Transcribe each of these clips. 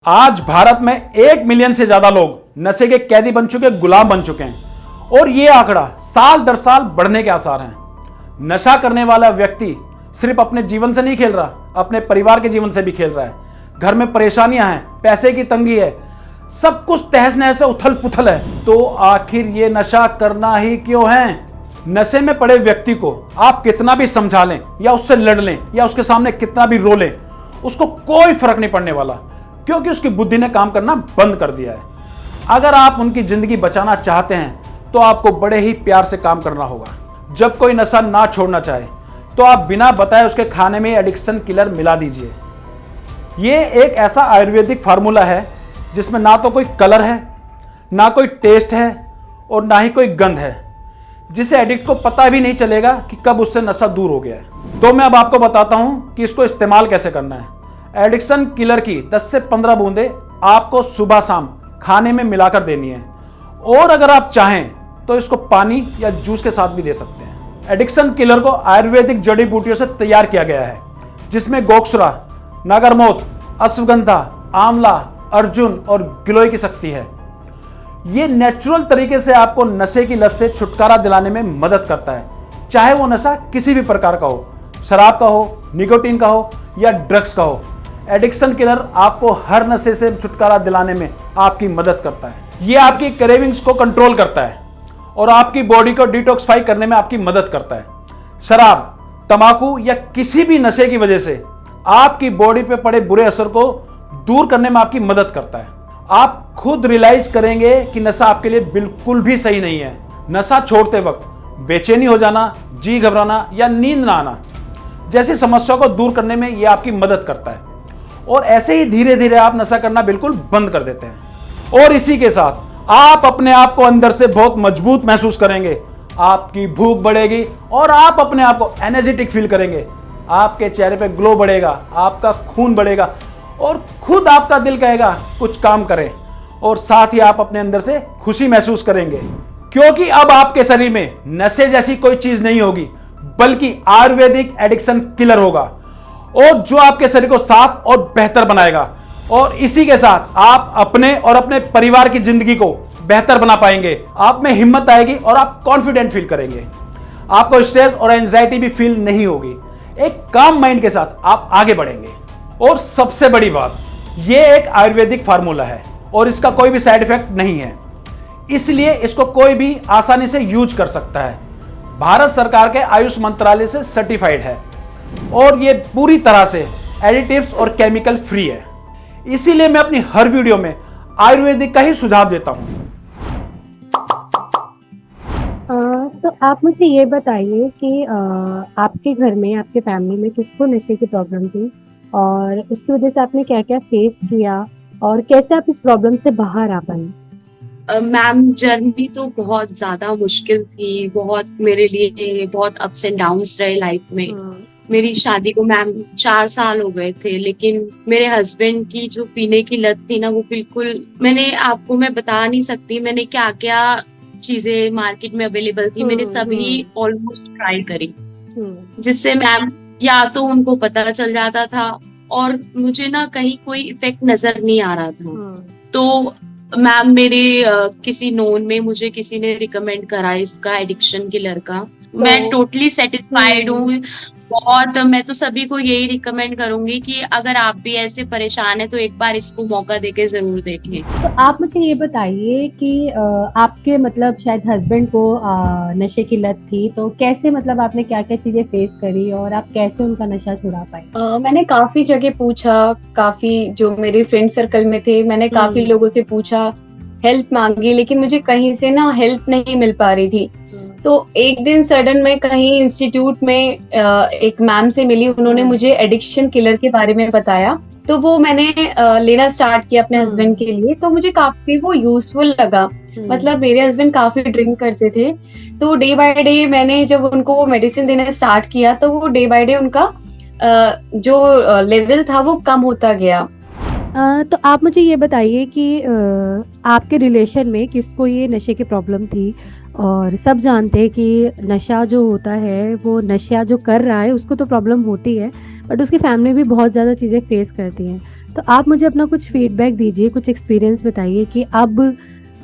आज भारत में 1 मिलियन से ज्यादा लोग नशे के कैदी बन चुके, गुलाम बन चुके हैं और ये आंकड़ा साल दर साल बढ़ने के आसार हैं। नशा करने वाला व्यक्ति सिर्फ अपने जीवन से नहीं खेल रहा, अपने परिवार के जीवन से भी खेल रहा है। घर में परेशानियां हैं, पैसे की तंगी है, सब कुछ तहस नहस उथल पुथल है। तो आखिर ये नशा करना ही क्यों है? नशे में पड़े व्यक्ति को आप कितना भी समझा लें या उससे लड़ लें या उसके सामने कितना भी रो लें, उसको कोई फर्क नहीं पड़ने वाला, क्योंकि उसकी बुद्धि ने काम करना बंद कर दिया है। अगर आप उनकी जिंदगी बचाना चाहते हैं तो आपको बड़े ही प्यार से काम करना होगा। जब कोई नशा ना छोड़ना चाहे तो आप बिना बताए उसके खाने में एडिक्शन किलर मिला दीजिए। ये एक ऐसा आयुर्वेदिक फार्मूला है जिसमें ना तो कोई कलर है, ना कोई टेस्ट है और ना ही कोई गंध है, जिसे एडिक्ट को पता भी नहीं चलेगा कि कब उससे नशा दूर हो गया है। तो मैं अब आपको बताता हूं कि इसको इस्तेमाल कैसे करना है। एडिक्शन किलर की 10 से 15 बूंदें आपको सुबह शाम खाने में मिलाकर देनी है और अगर आप चाहें तो इसको पानी या जूस के साथ भी दे सकते हैं। एडिक्शन किलर को आयुर्वेदिक जड़ी बूटियों से तैयार किया गया है, जिसमें गोक्षरा, नागरमोथ, अश्वगंधा, आंवला, अर्जुन और गिलोय की शक्ति है। ये नेचुरल तरीके से आपको नशे की लत से छुटकारा दिलाने में मदद करता है, चाहे वो नशा किसी भी प्रकार का हो, शराब का हो, निकोटीन का हो या ड्रग्स का हो। एडिक्शन किलर आपको हर नशे से छुटकारा दिलाने में आपकी मदद करता है। ये आपकी क्रेविंग्स को कंट्रोल करता है और आपकी बॉडी को डिटॉक्सिफाई करने में आपकी मदद करता है। शराब, तंबाकू या किसी भी नशे की वजह से आपकी बॉडी पे पड़े बुरे असर को दूर करने में आपकी मदद करता है। आप खुद रियलाइज करेंगे कि नशा आपके लिए बिल्कुल भी सही नहीं है। नशा छोड़ते वक्त बेचैनी हो जाना, जी घबराना या नींद ना आना जैसी समस्या को दूर करने में यह आपकी मदद करता है और ऐसे ही धीरे धीरे आप नशा करना बिल्कुल बंद कर देते हैं और इसी के साथ आप अपने आप को अंदर से बहुत मजबूत महसूस करेंगे। आपकी भूख बढ़ेगी और आप अपने आप को एनर्जेटिक फील करेंगे। आपके चेहरे पे ग्लो बढ़ेगा, आपका खून बढ़ेगा और खुद आपका दिल कहेगा कुछ काम करें और साथ ही आप अपने अंदर से खुशी महसूस करेंगे, क्योंकि अब आपके शरीर में नशे जैसी कोई चीज नहीं होगी, बल्कि आयुर्वेदिक एडिक्शन किलर होगा और जो आपके शरीर को साफ और बेहतर बनाएगा। और इसी के साथ आप अपने और अपने परिवार की जिंदगी को बेहतर बना पाएंगे। आप में हिम्मत आएगी और आप कॉन्फिडेंट फील करेंगे। आपको स्ट्रेस और एंजाइटी भी फील नहीं होगी। एक काम माइंड के साथ आप आगे बढ़ेंगे। और सबसे बड़ी बात, यह एक आयुर्वेदिक फार्मूला है और इसका कोई भी साइड इफेक्ट नहीं है, इसलिए इसको कोई भी आसानी से यूज कर सकता है। भारत सरकार के आयुष मंत्रालय से सर्टिफाइड है और ये पूरी तरह से एडिटिव्स और केमिकल फ्री है। इसीलिए मैं अपनी हर वीडियो में आयुर्वेदिक का ही सुझाव देता हूं। तो आप मुझे ये बताइए कि आपके घर में, आपके फैमिली में किसको नशे की प्रॉब्लम थी और उसकी वजह से आपने क्या क्या फेस किया और कैसे आप इस प्रॉब्लम से बाहर आ पाए? मैम, जर्नी तो बहुत ज्यादा मुश्किल थी, बहुत मेरे लिए बहुत अप्स एंड डाउन्स रहे लाइफ में। मेरी शादी को मैम 4 साल हो गए थे, लेकिन मेरे हस्बैंड की जो पीने की लत थी ना, वो बिल्कुल, मैं बता नहीं सकती मैंने क्या क्या चीजें मार्केट में अवेलेबल थी, मैंने सभी ऑलमोस्ट ट्राई करी, जिससे मैम या तो उनको पता चल जाता था और मुझे ना कहीं कोई इफेक्ट नजर नहीं आ रहा था। तो मैम, मेरे किसी नोन में मुझे किसी ने रिकमेंड करा इसका, एडिक्शन किलर का। मैं टोटली सेटिस्फाइड हूँ बहुत। मैं तो सभी को यही रिकमेंड करूंगी कि अगर आप भी ऐसे परेशान है तो एक बार इसको मौका देके जरूर देखें। तो आप मुझे ये बताइए कि आपके मतलब शायद हस्बैंड को नशे की लत थी, तो कैसे मतलब आपने क्या क्या चीजें फेस करी और आप कैसे उनका नशा छुड़ा पाए? मैंने काफी जगह पूछा, काफी जो मेरे फ्रेंड सर्कल में थे, मैंने काफी लोगों से पूछा, हेल्प मांगी, लेकिन मुझे कहीं से ना हेल्प नहीं मिल पा रही थी। तो एक दिन सडन में कहीं इंस्टीट्यूट में एक मैम से मिली, उन्होंने मुझे एडिक्शन किलर के बारे में बताया, तो वो मैंने लेना स्टार्ट किया अपने हस्बैंड के लिए। तो मुझे काफी वो यूजफुल लगा। मतलब मेरे हस्बैंड काफी ड्रिंक करते थे, तो डे बाय डे मैंने जब उनको वो मेडिसिन देना स्टार्ट किया तो वो डे बाय डे उनका जो लेवल था वो कम होता गया। तो आप मुझे ये बताइए कि आपके रिलेशन में किसको ये नशे की प्रॉब्लम थी? और सब जानते हैं कि नशा जो होता है, वो नशा जो कर रहा है उसको तो प्रॉब्लम होती है, बट उसकी फैमिली भी बहुत ज़्यादा चीज़ें फेस करती हैं। तो आप मुझे अपना कुछ फीडबैक दीजिए, कुछ एक्सपीरियंस बताइए कि अब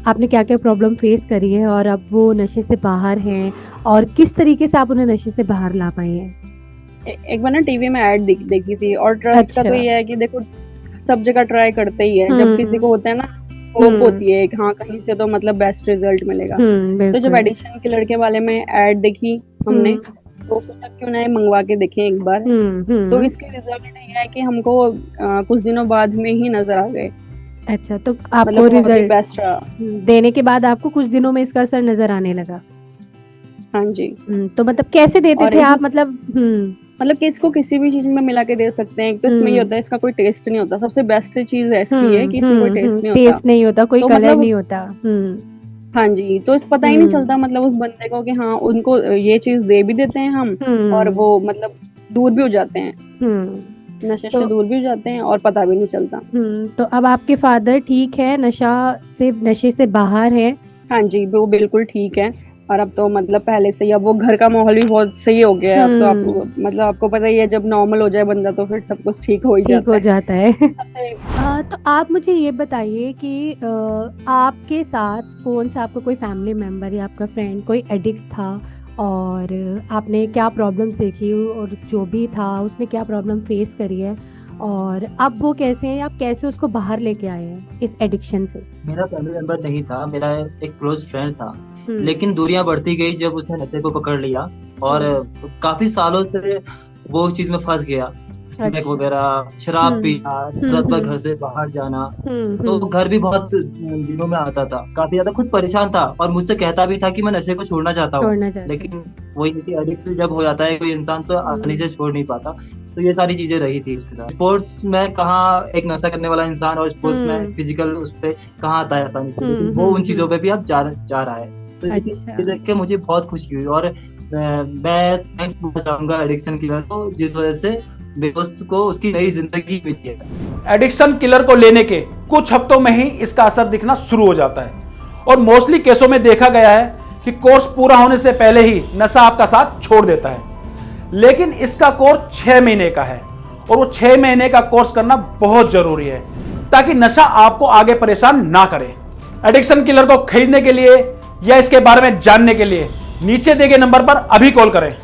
आपने क्या क्या प्रॉब्लम फेस करी है और अब वो नशे से बाहर हैं और किस तरीके से आप उन्हें नशे से बाहर ला पाए हैं। एक बार ना टीवी में ऐड देखी थी, और ट्रस्ट का तो अच्छा। ये है कि देखो सब जगह ट्राई करते ही है, जब किसी को होता है ना होप होती है हाँ कहीं से तो मतलब बेस्ट रिजल्ट मिलेगा। तो जब एडिक्शन किलर के बारे में ऐड देखी हमने तो सोचा क्यों ना मंगवा के देखें एक बार। तो इसके रिजल्ट ये है कि हमको कुछ दिनों बाद में ही नजर आ गए। अच्छा, तो आपको मतलब रिजल्ट बेस्ट देने के बाद आपको कुछ दिनों में इसका असर नजर आने लगा। हाँ जी। तो मतलब कैसे देते थे आप, मतलब कि इसको किसी भी चीज में मिला के दे सकते हैं। एक तो इसमें ये होता है इसका कोई टेस्ट नहीं होता, सबसे बेस्ट चीज ऐसी है कि इसमें कोई टेस्ट नहीं होता, कोई तो कलर मतलब नहीं होता। हाँ जी, तो पता ही नहीं चलता मतलब उस बंदे को कि हाँ उनको ये चीज दे भी देते हैं हम और वो मतलब दूर भी हो जाते हैं, नशे से दूर भी हो जाते हैं और पता भी नहीं चलता। तो अब आपके फादर ठीक है, नशे से बाहर है? हाँ जी, वो बिल्कुल ठीक है। और अब तो मतलब पहले से ही अब वो घर का माहौल भी बहुत सही हो गया है। अब तो आपको मतलब आपको पता ही है जब नॉर्मल हो जाए बंदा तो फिर सब कुछ ठीक हो जाता है। तो आप मुझे ये बताइए कि आपके साथ कौन सा आपका कोई फैमिली मेंबर या आपका फ्रेंड कोई एडिक्ट था और आपने क्या प्रॉब्लम्स देखी और जो भी था उसने क्या प्रॉब्लम फेस करी है और अब वो कैसे है, आप कैसे उसको बाहर लेके आए हैं इस एडिक्शन से? मेरा फैमिली मेंबर नहीं था, मेरा एक क्लोज फ्रेंड था, लेकिन दूरियां बढ़ती गई जब उसने नशे को पकड़ लिया और काफी सालों से वो उस चीज में फंस गया। स्मोक वगैरह, शराब पीना, रात भर घर से बाहर जाना, तो घर भी बहुत दिनों में आता था, काफी ज्यादा खुद परेशान था और मुझसे कहता भी था कि मैं नशे को छोड़ना चाहता हूँ, लेकिन वही कि एडिक्ट जब हो जाता है कोई इंसान तो आसानी से छोड़ नहीं पाता। तो ये सारी चीजें रही थी इसके साथ। स्पोर्ट्स में कहाँ एक नशा करने वाला इंसान और स्पोर्ट्स में फिजिकल उस पे कहाँ आता है आसानी से, लेकिन वो उन चीजों पे भी अब जा रहा है। तो ये देख के मुझे बहुत खुशी हुई और मैं थैंक्स करना चाहूंगा एडिक्शन किलर को, जिस वजह से मेरे दोस्त को उसकी नई जिंदगी मिली है। एडिक्शन किलर को लेने के कुछ हफ्तों में ही इसका असर दिखना शुरू हो जाता है और मोस्टली केसों में देखा गया है कि कोर्स पूरा होने से पहले ही नशा आपका साथ छोड़ देता है। लेकिन इसका कोर्स 6 महीने का है और वो 6 महीने का कोर्स करना बहुत जरूरी है ताकि नशा आपको आगे परेशान ना करे। एडिक्शन किलर को खरीदने के लिए या इसके बारे में जानने के लिए नीचे दिए गए नंबर पर अभी कॉल करें।